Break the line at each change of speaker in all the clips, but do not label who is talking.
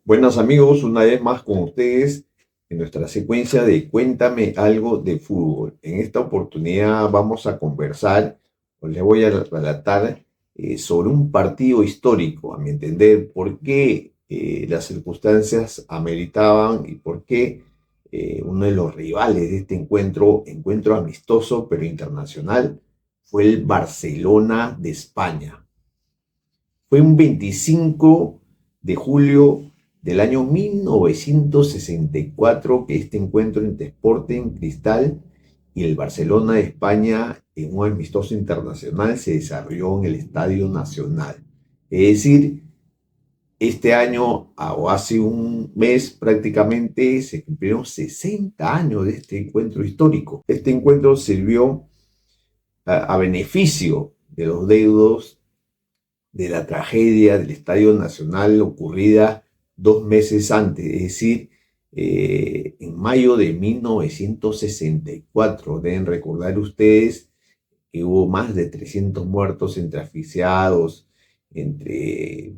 Buenas amigos, una vez más con ustedes en nuestra secuencia de Cuéntame algo de fútbol. En esta oportunidad vamos a conversar, o les voy a relatar sobre un partido histórico, a mi entender, por qué las circunstancias ameritaban y por qué uno de los rivales de este encuentro amistoso pero internacional, fue el Barcelona de España. Fue un 25 de julio del año 1964 que este encuentro entre Sporting Cristal y el Barcelona de España en un amistoso internacional se desarrolló en el Estadio Nacional. Es decir, este año o hace un mes prácticamente se cumplieron 60 años de este encuentro histórico. Este encuentro sirvió a beneficio de los deudos de la tragedia del Estadio Nacional ocurrida 2 meses antes, es decir, en mayo de 1964. Deben recordar ustedes que hubo más de 300 muertos entre asfixiados, entre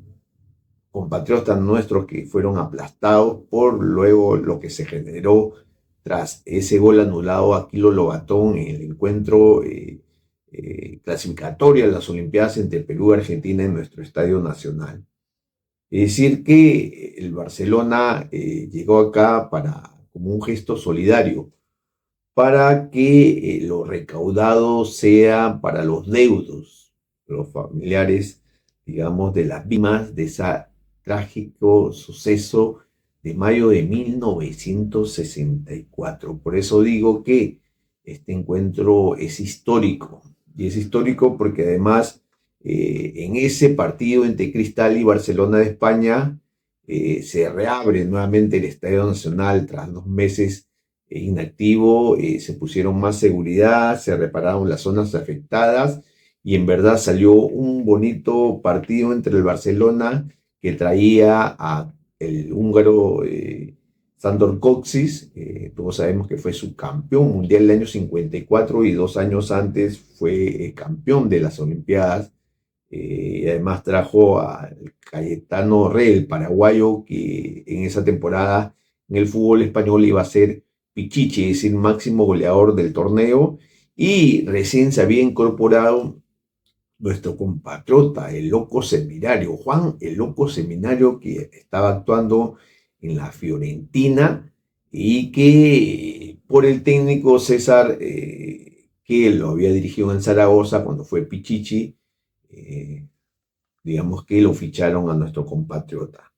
compatriotas nuestros que fueron aplastados por luego lo que se generó tras ese gol anulado a Kilo Lobatón en el encuentro clasificatorio a las Olimpiadas entre Perú y Argentina en nuestro Estadio Nacional. Es decir, que el Barcelona llegó acá como un gesto solidario, para que lo recaudado sea para los deudos, los familiares, digamos, de las víctimas de ese trágico suceso de mayo de 1964. Por eso digo que este encuentro es histórico, y es histórico porque además en ese partido entre Cristal y Barcelona de España se reabre nuevamente el Estadio Nacional tras 2 meses inactivo, se pusieron más seguridad, se repararon las zonas afectadas y en verdad salió un bonito partido entre el Barcelona que traía a el húngaro Sandor Kocsis. Todos sabemos que fue subcampeón mundial el año 54 y 2 años antes fue campeón de las Olimpiadas. Y además trajo a Cayetano Rey, el paraguayo, que en esa temporada en el fútbol español iba a ser Pichichi, es el máximo goleador del torneo, y recién se había incorporado nuestro compatriota, el Loco Seminario, Juan el Loco Seminario, que estaba actuando en la Fiorentina y que por el técnico César, que lo había dirigido en Zaragoza cuando fue Pichichi, eh, digamos que lo ficharon a nuestro compatriota.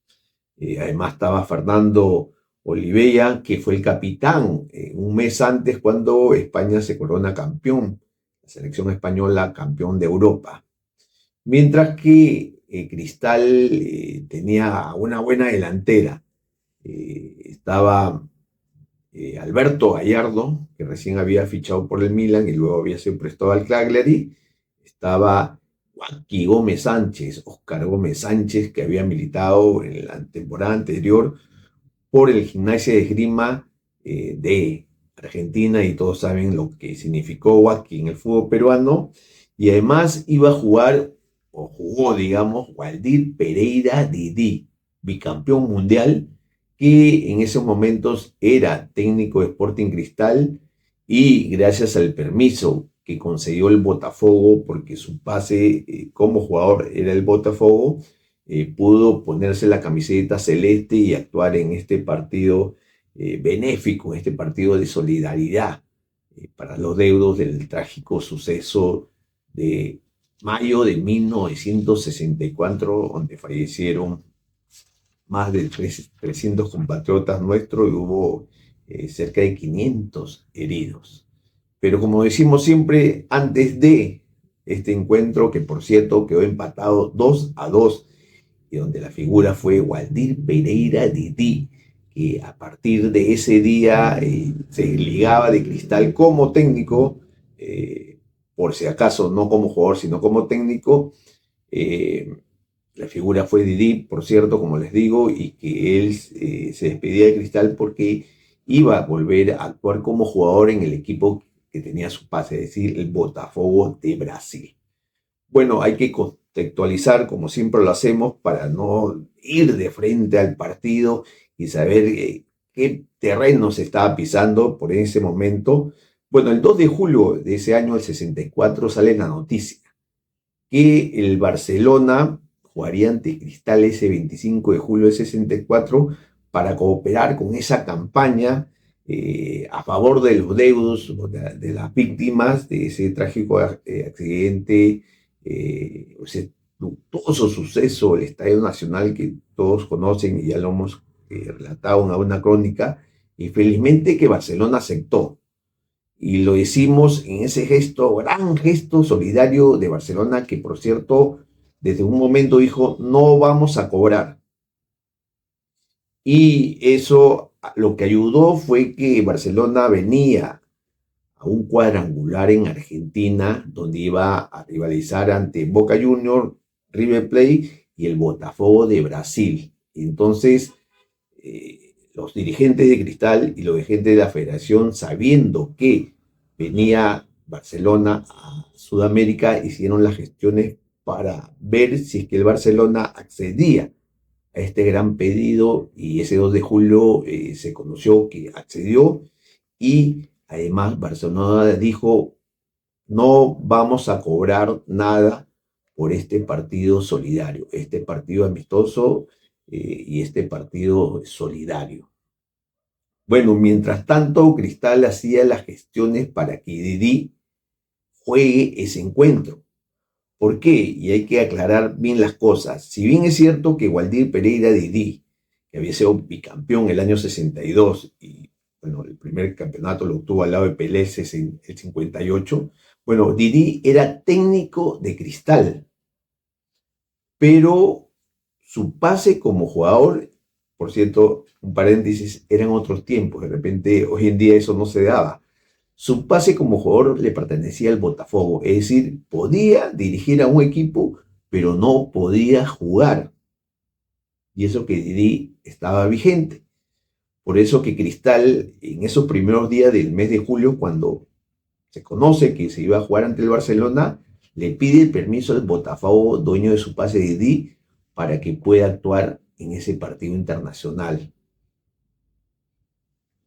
Además estaba Fernando Olivella, que fue el capitán un mes antes cuando España se corona campeón, la selección española campeón de Europa. Mientras que Cristal tenía una buena delantera. Estaba Alberto Gallardo, que recién había fichado por el Milan y luego había sido prestado al Cagliari. Estaba Joaquín Gómez Sánchez, Oscar Gómez Sánchez, que había militado en la temporada anterior por el Gimnasia de Esgrima de Argentina, y todos saben lo que significó Joaquín en el fútbol peruano. Y además iba a jugar, o jugó, digamos, Waldir Pereira Didi, bicampeón mundial, que en esos momentos era técnico de Sporting Cristal, y gracias al permiso que concedió el Botafogo, porque su pase como jugador era el Botafogo, pudo ponerse la camiseta celeste y actuar en este partido benéfico, en este partido de solidaridad para los deudos del trágico suceso de mayo de 1964, donde fallecieron más de 300 compatriotas nuestros y hubo cerca de 500 heridos. Pero como decimos siempre, antes de este encuentro, que por cierto quedó empatado 2-2, y donde la figura fue Waldir Pereira Didi, que a partir de ese día se ligaba de Cristal como técnico, por si acaso no como jugador, sino como técnico. La figura fue Didi, por cierto, como les digo, y que él se despedía de Cristal porque iba a volver a actuar como jugador en el equipo que tenía su pase, es decir, el Botafogo de Brasil. Bueno, hay que contextualizar como siempre lo hacemos para no ir de frente al partido y saber qué terreno se estaba pisando por ese momento. Bueno, el 2 de julio de ese año, el 64, sale la noticia que el Barcelona jugaría ante Cristal ese 25 de julio del 64 para cooperar con esa campaña a favor de los deudos, de las víctimas de ese trágico accidente, ese luctuoso suceso, el Estadio Nacional que todos conocen y ya lo hemos relatado en una crónica, y felizmente que Barcelona aceptó. Y lo hicimos en ese gesto, gran gesto solidario de Barcelona, que por cierto, desde un momento dijo, no vamos a cobrar. Y eso lo que ayudó fue que Barcelona venía a un cuadrangular en Argentina, donde iba a rivalizar ante Boca Juniors, River Plate y el Botafogo de Brasil. Y entonces, los dirigentes de Cristal y los dirigentes de la federación, sabiendo que venía Barcelona a Sudamérica, hicieron las gestiones para ver si es que el Barcelona accedía a este gran pedido, y ese 2 de julio se conoció que accedió, y además Barcelona dijo, no vamos a cobrar nada por este partido solidario, este partido amistoso y este partido solidario. Bueno, mientras tanto, Cristal hacía las gestiones para que Didi juegue ese encuentro. ¿Por qué? Y hay que aclarar bien las cosas. Si bien es cierto que Waldir Pereira Didi, que había sido bicampeón el año 62 y bueno, el primer campeonato lo obtuvo al lado de Pelé en el 58, bueno, Didi era técnico de Cristal, pero su pase como jugador, por cierto, un paréntesis, eran otros tiempos, de repente hoy en día eso no se daba. Su pase como jugador le pertenecía al Botafogo, es decir, podía dirigir a un equipo, pero no podía jugar. Y eso que Didi estaba vigente. Por eso que Cristal, en esos primeros días del mes de julio, cuando se conoce que se iba a jugar ante el Barcelona, le pide el permiso al Botafogo, dueño de su pase de Didi, para que pueda actuar en ese partido internacional.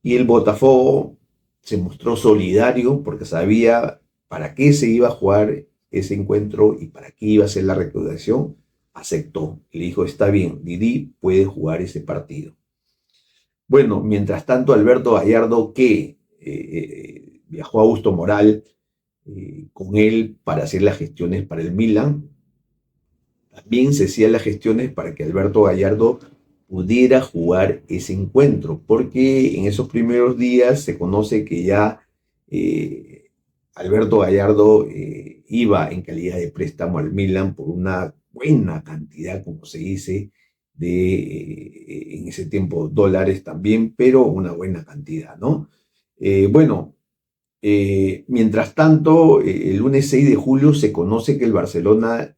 Y el Botafogo se mostró solidario porque sabía para qué se iba a jugar ese encuentro y para qué iba a ser la recaudación. Aceptó. Le dijo, está bien, Didi puede jugar ese partido. Bueno, mientras tanto, Alberto Gallardo, que viajó a Augusto Moral con él para hacer las gestiones para el Milan, también se hacían las gestiones para que Alberto Gallardo pudiera jugar ese encuentro, porque en esos primeros días se conoce que ya Alberto Gallardo iba en calidad de préstamo al Milan por una buena cantidad, como se dice, en ese tiempo dólares también, pero una buena cantidad, ¿no? Bueno, mientras tanto, el lunes 6 de julio se conoce que el Barcelona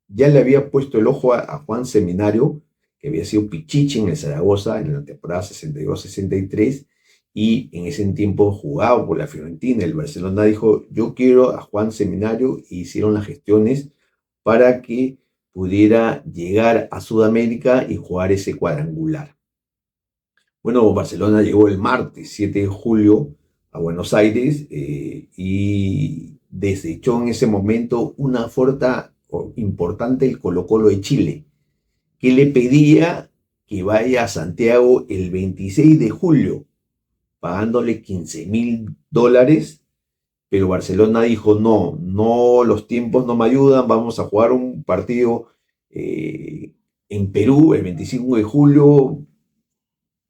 ya le había puesto el ojo a Juan Seminario, que había sido Pichichi en el Zaragoza en la temporada 62-63, y en ese tiempo jugaba por la Fiorentina. El Barcelona dijo, yo quiero a Juan Seminario, y hicieron las gestiones para que pudiera llegar a Sudamérica y jugar ese cuadrangular. Bueno, Barcelona llegó el martes 7 de julio a Buenos Aires y desechó en ese momento una oferta importante el Colo-Colo de Chile, que le pedía que vaya a Santiago el 26 de julio, pagándole $15.000, pero Barcelona dijo, no, no, los tiempos no me ayudan, vamos a jugar un partido en Perú el 25 de julio,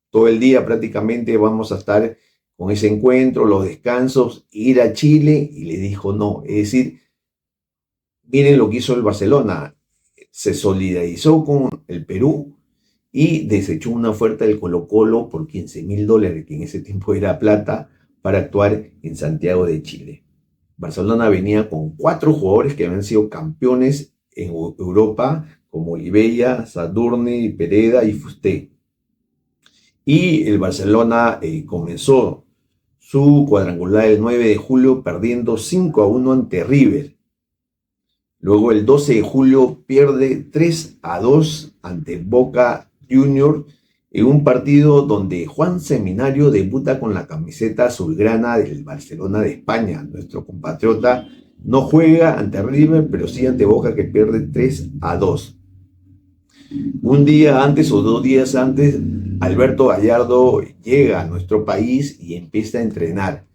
todo el día prácticamente vamos a estar con ese encuentro, los descansos, ir a Chile, y le dijo no. Es decir, miren lo que hizo el Barcelona, se solidarizó con el Perú y desechó una oferta del Colo-Colo por $15.000, que en ese tiempo era plata, para actuar en Santiago de Chile. Barcelona venía con 4 jugadores que habían sido campeones en Europa, como Olivella, Sadurni, Pereda y Fusté. Y el Barcelona comenzó su cuadrangular el 9 de julio perdiendo 5-1 ante River. Luego el 12 de julio pierde 3-2 ante Boca Juniors en un partido donde Juan Seminario debuta con la camiseta azulgrana del Barcelona de España. Nuestro compatriota no juega ante River, pero sí ante Boca, que pierde 3-2. Un día antes o 2 días antes, Alberto Gallardo llega a nuestro país y empieza a entrenar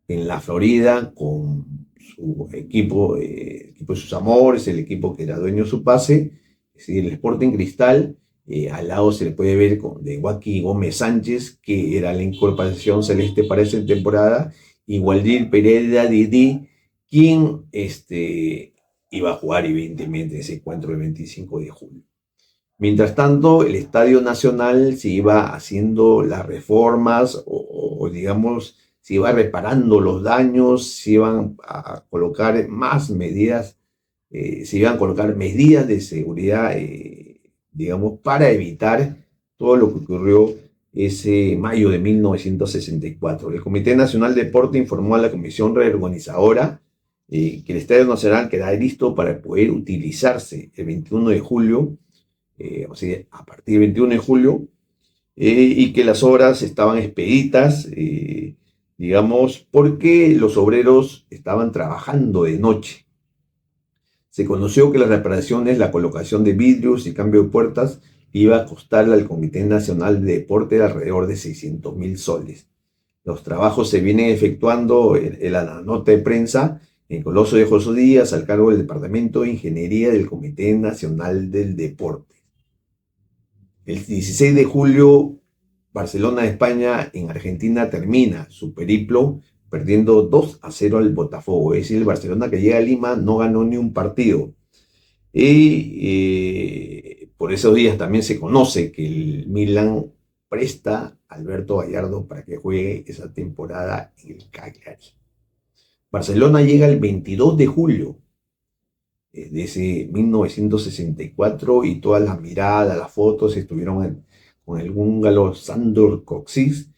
en la Florida con su equipo, el equipo de sus amores, el equipo que era dueño de su pase, es decir, el Sporting Cristal. Al lado se le puede ver de Joaquín Gómez Sánchez, que era la incorporación celeste para esa temporada, y Waldir Pereira Didi, quien iba a jugar evidentemente ese encuentro del 25 de julio. Mientras tanto, el Estadio Nacional se iba haciendo las reformas o digamos, se iba reparando los daños, se iban a colocar más medidas, se iban a colocar medidas de seguridad, digamos, para evitar todo lo que ocurrió ese mayo de 1964. El Comité Nacional de Deporte informó a la Comisión Reorganizadora que el Estadio Nacional quedará listo para poder utilizarse el 21 de julio, o sea, a partir del 21 de julio, y que las obras estaban expeditas, digamos, porque los obreros estaban trabajando de noche. Se conoció que las reparaciones, la colocación de vidrios y cambio de puertas iba a costarle al Comité Nacional de Deporte alrededor de 600.000 soles. Los trabajos se vienen efectuando en la nota de prensa en Coloso de José Díaz, al cargo del Departamento de Ingeniería del Comité Nacional del Deporte. El 16 de julio, Barcelona de España en Argentina termina su periplo perdiendo 2-0 al Botafogo. Es decir, el Barcelona que llega a Lima no ganó ni un partido. Y por esos días también se conoce que el Milan presta a Alberto Gallardo para que juegue esa temporada en el Cagliari. Barcelona llega el 22 de julio de ese 1964 y todas las miradas, las fotos estuvieron con el húngaro Sándor Kocsis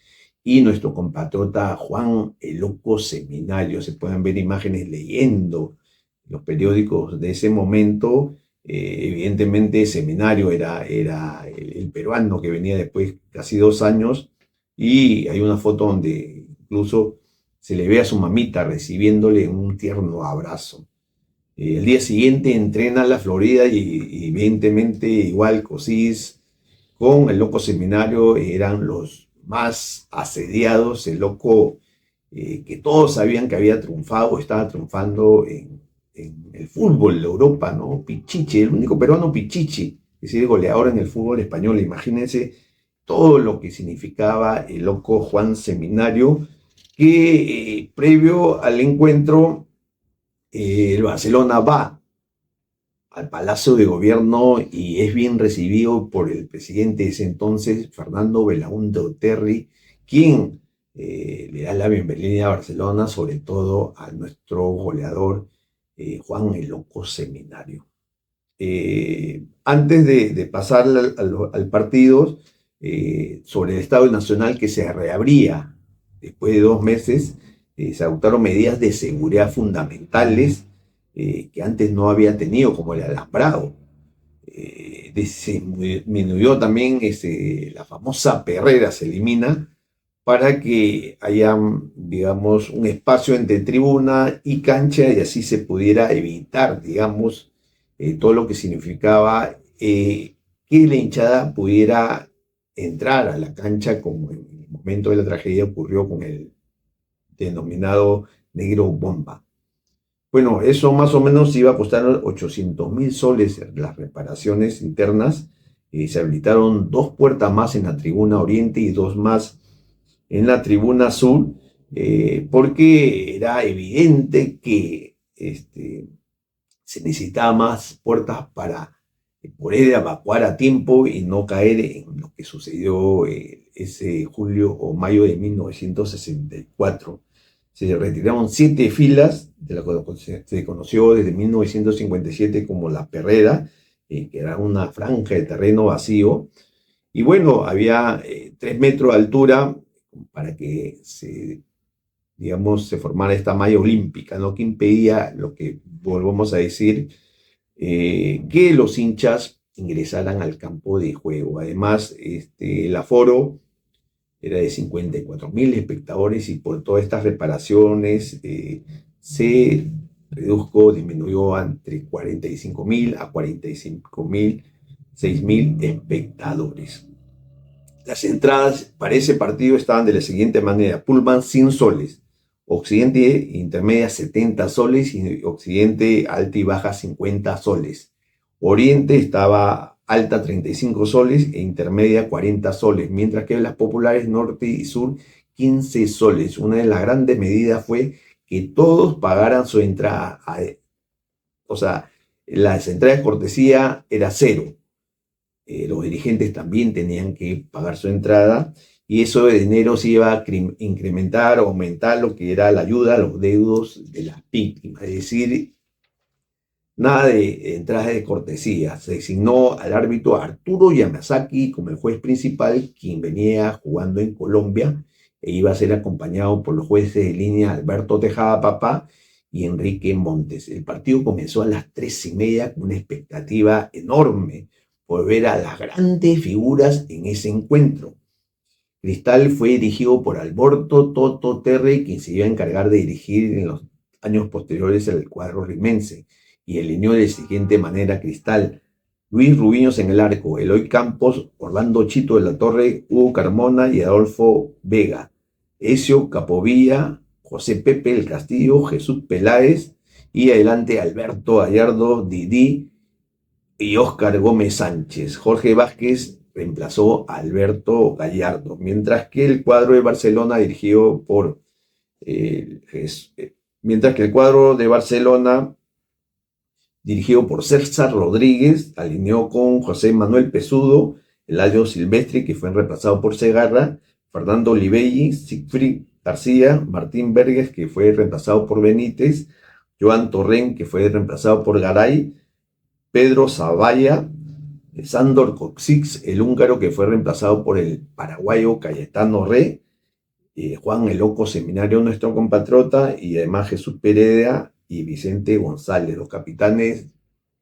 y nuestro compatriota Juan el Loco Seminario. Se pueden ver imágenes leyendo los periódicos de ese momento. Evidentemente Seminario era el peruano que venía después casi 2 años, y hay una foto donde incluso se le ve a su mamita recibiéndole un tierno abrazo. El día siguiente entrena a la Florida y evidentemente igual Cosís con el Loco Seminario eran los más asediados. El Loco, que todos sabían que había triunfado, estaba triunfando en el fútbol de Europa, ¿no? Pichichi, el único peruano Pichichi, es decir, goleador en el fútbol español. Imagínense todo lo que significaba el Loco Juan Seminario, que previo al encuentro, el Barcelona va al Palacio de Gobierno y es bien recibido por el presidente de ese entonces, Fernando Belaúnde Terry, quien le da la bienvenida a Barcelona, sobre todo a nuestro goleador Juan el Loco Seminario. Antes de pasar al partido, sobre el Estado Nacional que se reabría después de 2 meses, se adoptaron medidas de seguridad fundamentales que antes no había tenido, como el alambrado. Se disminuyó también la famosa perrera, se elimina para que haya, digamos, un espacio entre tribuna y cancha y así se pudiera evitar, digamos, todo lo que significaba que la hinchada pudiera entrar a la cancha, como en el momento de la tragedia ocurrió con el denominado Negro Bomba. Bueno, eso más o menos iba a costar 800.000 soles las reparaciones internas. Se habilitaron 2 puertas más en la tribuna oriente y 2 más en la tribuna sur, porque era evidente que se necesitaba más puertas para poder evacuar a tiempo y no caer en lo que sucedió ese julio o mayo de 1964. Se retiraron 7 filas de lo que se conoció desde 1957 como la perrera, que era una franja de terreno vacío. Y bueno, había 3 metros de altura para que se digamos, se formara esta malla olímpica, ¿no? Que impedía lo que volvamos a decir, que los hinchas ingresaran al campo de juego. Además, el aforo era de 54.000 espectadores y por todas estas reparaciones se disminuyó entre 45.000 a 45.000, 6.000 espectadores. Las entradas para ese partido estaban de la siguiente manera: Pullman 100 soles, Occidente Intermedia 70 soles y Occidente Alta y Baja 50 soles. Oriente estaba alta 35 soles e intermedia 40 soles, mientras que las populares norte y sur 15 soles. Una de las grandes medidas fue que todos pagaran su entrada. O sea, las entradas de cortesía era cero. Los dirigentes también tenían que pagar su entrada y eso de dinero se iba a incrementar o aumentar lo que era la ayuda a los deudos de las víctimas. Es decir, nada de entradas de cortesía. Se designó al árbitro Arturo Yamazaki como el juez principal, quien venía jugando en Colombia e iba a ser acompañado por los jueces de línea Alberto Tejada Papá y Enrique Montes. El partido comenzó a las 3:30 con una expectativa enorme por ver a las grandes figuras en ese encuentro. Cristal fue dirigido por Alberto Toto Terry, quien se iba a encargar de dirigir en los años posteriores el cuadro rimense, y alineó de la siguiente manera: Cristal, Luis Rubiños en el arco, Eloy Campos, Orlando Chito de la Torre, Hugo Carmona y Adolfo Vega, Ezio Capovilla, José Pepe El Castillo, Jesús Peláez, y adelante Alberto Gallardo, Didi y Óscar Gómez Sánchez. Jorge Vázquez reemplazó a Alberto Gallardo, mientras que el cuadro de Barcelona dirigido por César Rodríguez alineó con José Manuel Pesudo, Eladio Silvestri, que fue reemplazado por Segarra, Fernando Olivelli, Siegfried García, Martín Verges, que fue reemplazado por Benítez, Joan Torrent, que fue reemplazado por Garay, Pedro Zavalla, Sándor Coxix, el húngaro, que fue reemplazado por el paraguayo Cayetano Re, Juan el Loco Seminario, nuestro compatriota, y además Jesús Pereira y Vicente González. Los capitanes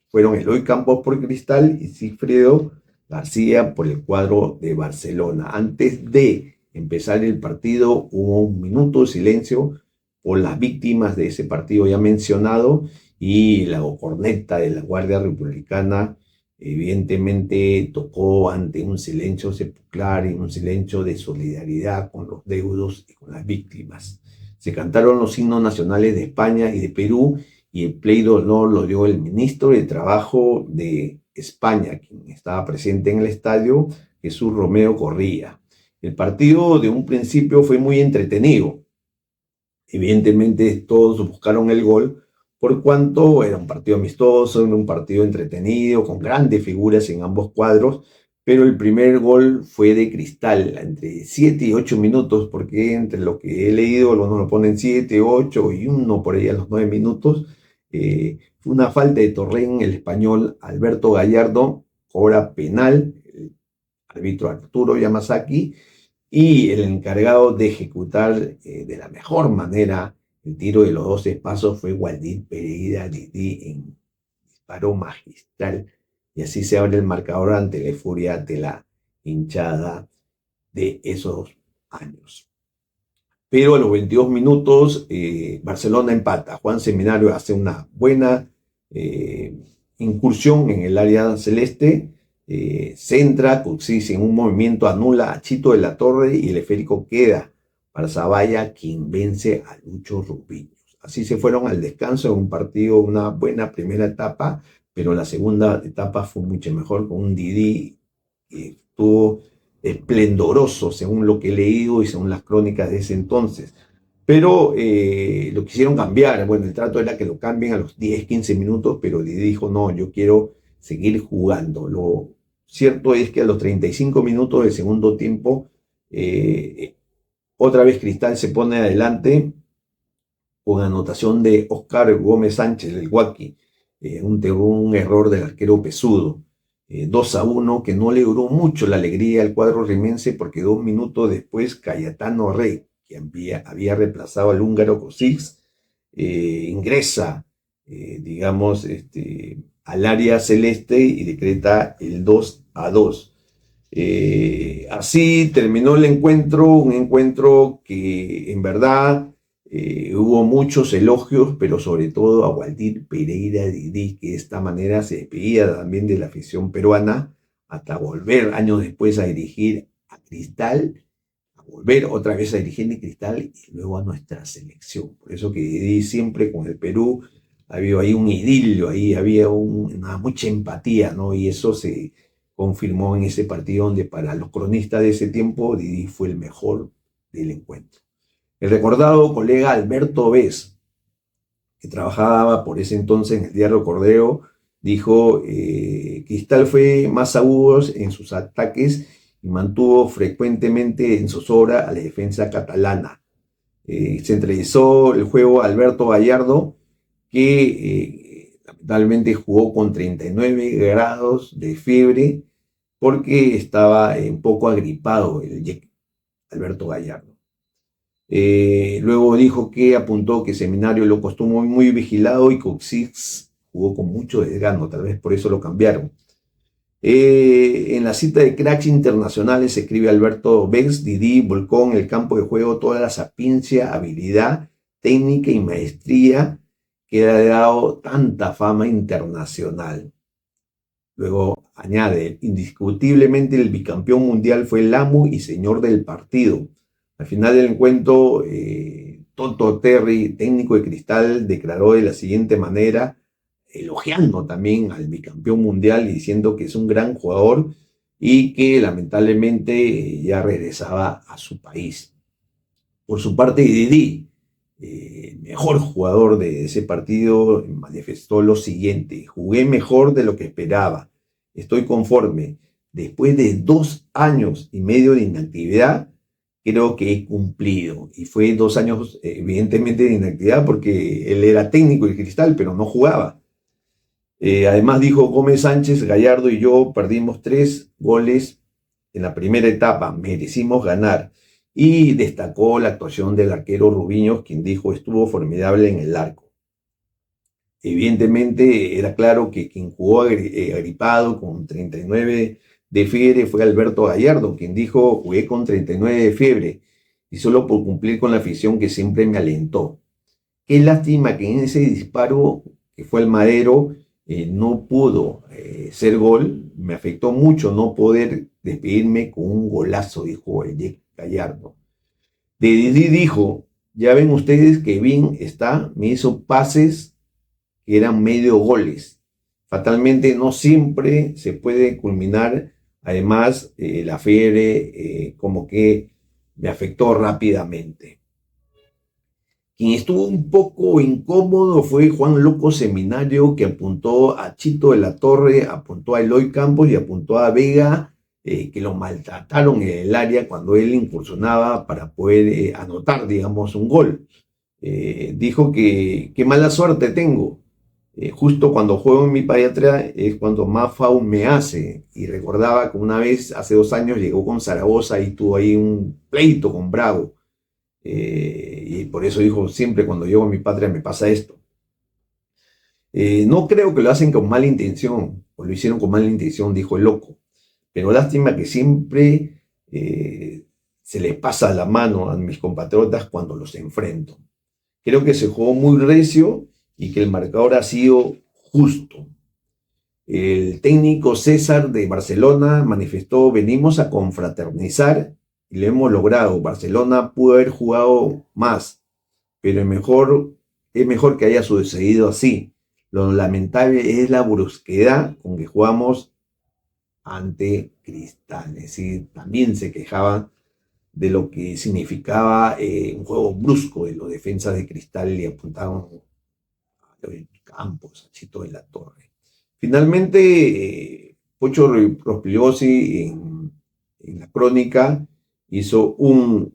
fueron Eloy Campos por Cristal y Sigfredo García por el cuadro de Barcelona. Antes de empezar el partido hubo un minuto de silencio por las víctimas de ese partido ya mencionado, y la corneta de la Guardia Republicana evidentemente tocó ante un silencio sepulcral y un silencio de solidaridad con los deudos y con las víctimas. Se cantaron los himnos nacionales de España y de Perú, y el play de honor lo dio el ministro de Trabajo de España, quien estaba presente en el estadio, Jesús Romeo Corría. El partido de un principio fue muy entretenido. Evidentemente todos buscaron el gol, por cuanto era un partido amistoso, era un partido entretenido, con grandes figuras en ambos cuadros, pero el primer gol fue de Cristal, entre 7 y 8 minutos, porque entre lo que he leído, algunos lo ponen 7, 8 y 1 por ahí a los 9 minutos, fue una falta de Torrent, el español Alberto Gallardo, cobra penal, el árbitro Arturo Yamazaki, y el encargado de ejecutar de la mejor manera el tiro de los 12 pasos fue Waldir Pereira Didi en disparo magistral, y así se abre el marcador ante la euforia de la hinchada de esos años. Pero a los 22 minutos Barcelona empata. Juan Seminario hace una buena incursión en el área celeste, centra, Coxis en un movimiento anula a Chito de la Torre y el esférico queda para Zavalla, quien vence a Lucho Rubiños. Así se fueron al descanso en un partido, una buena primera etapa, pero la segunda etapa fue mucho mejor, con un Didi que estuvo esplendoroso según lo que he leído y según las crónicas de ese entonces. Pero lo quisieron cambiar. Bueno, el trato era que lo cambien a los 10, 15 minutos, pero Didi dijo: no, yo quiero seguir jugando. Lo cierto es que a los 35 minutos del segundo tiempo, otra vez Cristal se pone adelante con anotación de Óscar Gómez Sánchez, el Guaqui, un error del arquero Pesudo. 2-1, que no le duró mucho la alegría al cuadro rimense, porque 2 minutos después Cayetano Rey, que había reemplazado al húngaro Kosic, ingresa, digamos, al área celeste y decreta el 2-2. Así terminó el encuentro, un encuentro que en verdad hubo muchos elogios, pero sobre todo a Waldir Pereira Didi, que de esta manera se despedía también de la afición peruana hasta volver años después a dirigir a Cristal, a volver otra vez a dirigir a Cristal y luego a nuestra selección. Por eso que Didi siempre con el Perú había ahí un idilio, ahí había mucha empatía, ¿no? Y eso se confirmó en ese partido donde para los cronistas de ese tiempo Didi fue el mejor del encuentro. El recordado colega Alberto Vez, que trabajaba por ese entonces en el diario Cordero, dijo, Cristal fue más agudo en sus ataques y mantuvo frecuentemente en zozobra a la defensa catalana. Se entrevistó el juego a Alberto Gallardo, que lamentablemente jugó con 39 grados de fiebre porque estaba un poco agripado el Alberto Gallardo. Luego dijo que apuntó que Seminario lo costó muy vigilado y Coxix jugó con mucho desgano, tal vez por eso lo cambiaron. En la cita de cracks internacionales escribe Alberto Vez, Didi volcó en el campo de juego toda la sapiencia, habilidad, técnica y maestría que le ha dado tanta fama internacional. Luego añade, indiscutiblemente el bicampeón mundial fue el amo y señor del partido. Al final del encuentro, Toto Terry, técnico de Cristal, declaró de la siguiente manera, elogiando también al bicampeón mundial y diciendo que es un gran jugador y que lamentablemente ya regresaba a su país. Por su parte, Didi, mejor jugador de ese partido, manifestó lo siguiente: jugué mejor de lo que esperaba, estoy conforme. Después de 2 años y medio de inactividad, creo que he cumplido. Y fue 2 años, evidentemente, de inactividad porque él era técnico de Cristal, pero no jugaba. Además dijo, Gómez Sánchez, Gallardo y yo perdimos 3 goles en la primera etapa, merecimos ganar. Y destacó la actuación del arquero Rubiños, quien dijo estuvo formidable en el arco. Evidentemente era claro que quien jugó agripado con 39 de fiebre fue Alberto Gallardo, quien dijo jugué con 39 de fiebre y solo por cumplir con la afición que siempre me alentó. Qué lástima que en ese disparo que fue el Madero no pudo ser gol. Me afectó mucho no poder despedirme con un golazo, dijo el Gallardo. De Didi dijo, ya ven ustedes que bien está, me hizo pases que eran medio goles. Fatalmente no siempre se puede culminar. Además, la fiebre como que me afectó rápidamente. Quien estuvo un poco incómodo fue Juan Loco Seminario, que apuntó a Chito de la Torre, apuntó a Eloy Campos y apuntó a Vega, que lo maltrataron en el área cuando él incursionaba para poder anotar, digamos, un gol. Dijo que qué mala suerte tengo. Justo cuando juego en mi patria es cuando más FAU me hace. Y recordaba que una vez, hace 2 años, llegó con Zaragoza y tuvo ahí un pleito con Bravo. Y por eso dijo, siempre cuando llego a mi patria me pasa esto. No creo que lo hacen con mala intención, o lo hicieron con mala intención, dijo el Loco. Pero lástima que siempre se les pasa la mano a mis compatriotas cuando los enfrento. Creo que se jugó muy recio y que el marcador ha sido justo. El técnico César de Barcelona manifestó, venimos a confraternizar y lo hemos logrado. Barcelona pudo haber jugado más, pero es mejor que haya sucedido así. Lo lamentable es la brusquedad con que jugamos ante Cristal. Es decir, también se quejaban de lo que significaba un juego brusco de los defensas de Cristal y apuntaban a Campos, a Chito de la Torre. Finalmente, Pocho Rospigliosi en la crónica hizo una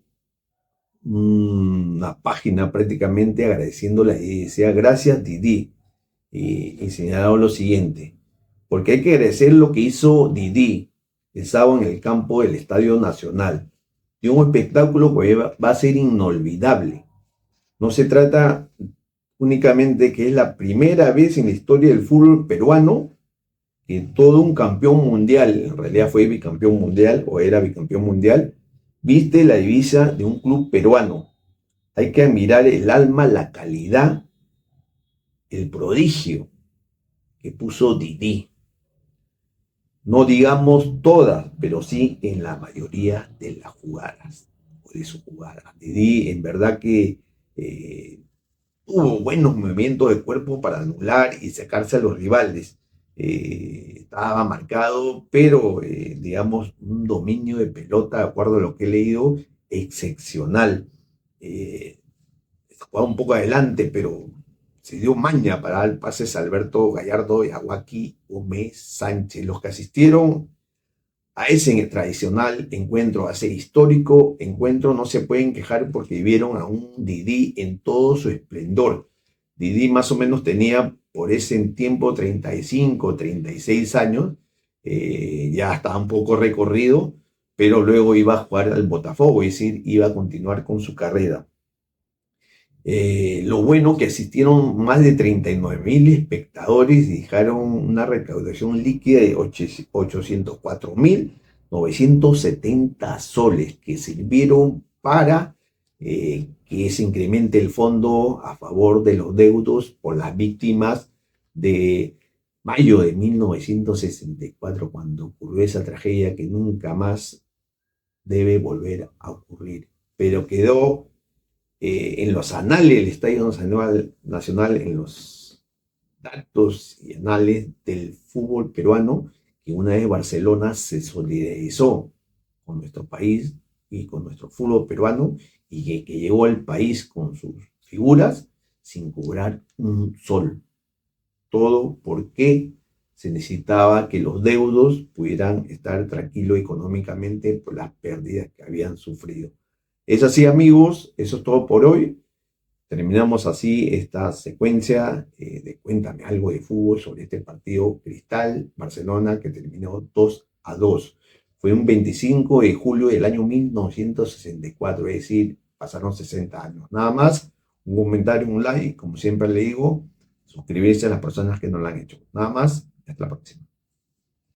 página prácticamente agradeciéndole y decía, gracias Didi, y señalaba lo siguiente, porque hay que agradecer lo que hizo Didi el sábado en el campo del Estadio Nacional. de un espectáculo que va a ser inolvidable. No se trata únicamente que es la primera vez en la historia del fútbol peruano que todo un campeón mundial, en realidad fue bicampeón mundial o era bicampeón mundial, viste la divisa de un club peruano. Hay que admirar el alma, la calidad, el prodigio que puso Didi. No digamos todas, pero sí en la mayoría de las jugadas, o de sus jugadas. Didi en verdad que tuvo buenos movimientos de cuerpo para anular y sacarse a los rivales. Estaba marcado, pero digamos un dominio de pelota, de acuerdo a lo que he leído, excepcional. Eh, Jugaba un poco adelante, pero se dio maña para dar pases a Alberto Gallardo y a Joaquín Gómez Sánchez. Los que asistieron a ese tradicional encuentro, a ese histórico encuentro, no se pueden quejar porque vieron a un Didi en todo su esplendor. Didi más o menos tenía por ese tiempo 35, 36 años, ya estaba un poco recorrido, pero luego iba a jugar al Botafogo, es decir, iba a continuar con su carrera. Lo bueno que asistieron más de 39.000 espectadores y dejaron una recaudación líquida de 804.970 soles que sirvieron para que se incremente el fondo a favor de los deudos por las víctimas de mayo de 1964, cuando ocurrió esa tragedia que nunca más debe volver a ocurrir. Pero quedó en los anales del Estadio Nacional, en los datos y anales del fútbol peruano, que una vez Barcelona se solidarizó con nuestro país y con nuestro fútbol peruano, y que llegó al país con sus figuras sin cobrar un sol. Todo porque se necesitaba que los deudos pudieran estar tranquilos económicamente por las pérdidas que habían sufrido. Es así, amigos, eso es todo por hoy. Terminamos así esta secuencia de Cuéntame algo de fútbol sobre este partido Cristal-Barcelona que terminó 2-2. Fue un 25 de julio del año 1964, es decir, pasaron 60 años. Nada más, un comentario, un like, como siempre le digo, suscribirse a las personas que no lo han hecho. Nada más, hasta la próxima.